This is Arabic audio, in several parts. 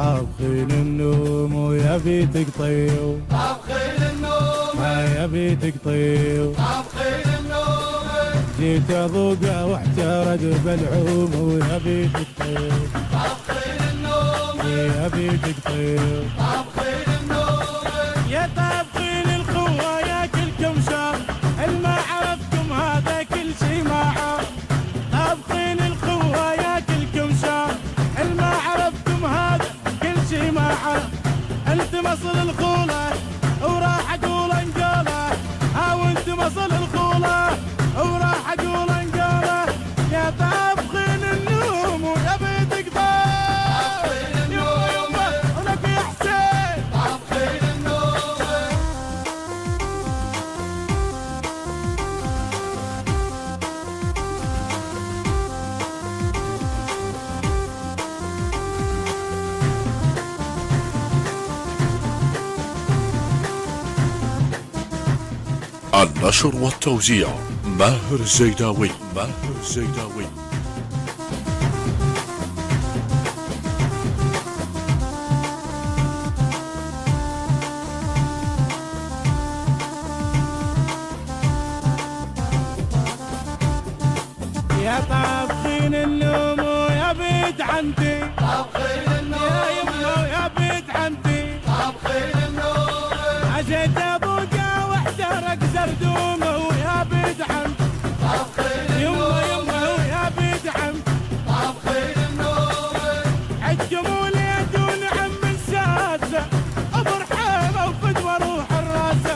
طابخين النوم ويا بيتك طيو، طابخين النوم يا بيتك طيو، طابخين النوم جيت اذوقه واحترق بالعوم ويا بيتك طيو، طابخين النوم يا بيتك طيو، طابخين النوم يا طابخين القوة يا كلكم شر، الما عرفتم هذا كل شي ما عرف. طابخين القوة يا كلكم شر، الما عرفتم هذا كل شي ما عرف. انت مصل الخولة وراح اقول انقاله، وانت مصل الخولة وراح اقول انقاله. يا طابخين النوم ويا بيتك طيب، يما ولك يا حسين. طابخين النوم النشر والتوزيع ماهر الزيداوي. ماهر الزيداوي. يا طابخين النوم ويا بيت عندي، طابخين يا النوم يما ويا بيت عندي. طابخين النوم عجيت ابوقه واحترق زردومه ويا بيت عندي، طابخين يما النوم يما ويا بيت عندي. طابخين النوم عدكم وليد ونعم السادسه، ابو رحيمه وفدوه روح الراسه.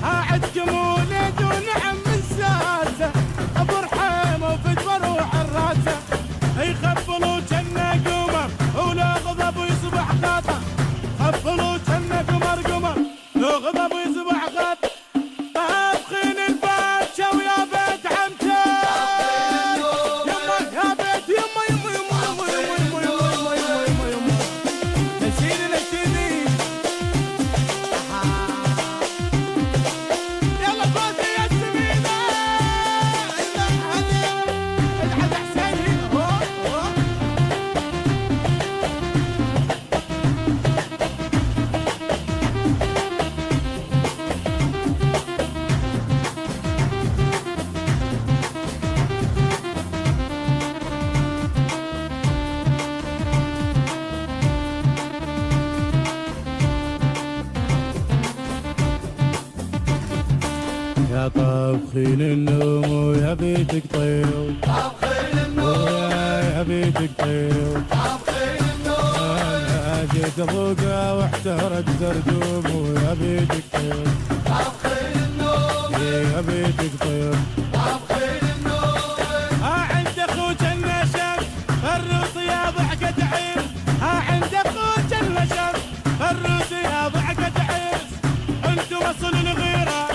عدكم وليد ونعم السادسه، ابو رحيمه وفدوه روح الراسه. يخفلوا جنة قمر ولا غضب ويصبح خطر، خفلوا جنة قمر قمر لو غضب ويصبح خطر. طابخين الباشا ويا بيت عمته، يما يا بيت يما يما يما يما يما يما يما يما يما يما. نسيني نسيني يلا فوزي يا السمينة. الحد حسين هو يا طابخين النوم ويا بيتك طيو، طابخين النوم يا بيتك طيو. طابخين النوم انا جيت ابوقه واحترق زردوم ويا بيتك طيو، طابخين النوم يا بيتك طيو. طابخين النوم عند اخوك النشم الروس يا ضحكة عير، عند اخوك النشم الروس يا ضحكة عير. انتم اصل الغيرة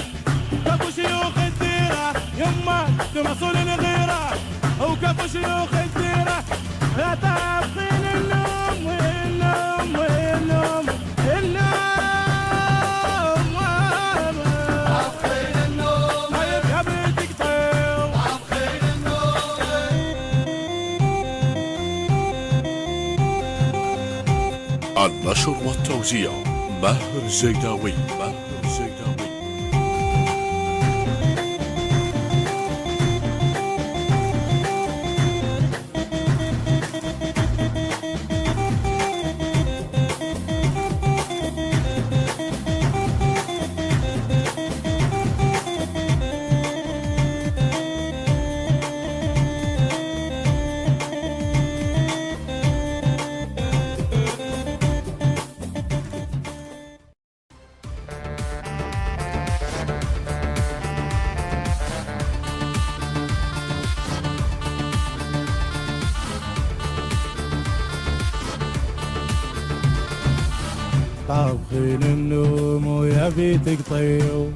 كفو شيوخ الديرة، يما انتم اصل الغيرة وكفو شيوخ الديرة. يا طابخين النوم والنوم والنوم النوم. طابخين النوم طيب يا بيتك طيب، طابخين النوم النشر والتوزيع ماهر الزيداوي. ماهر الزيداوي. طابخين النوم ويا بيتك طيو،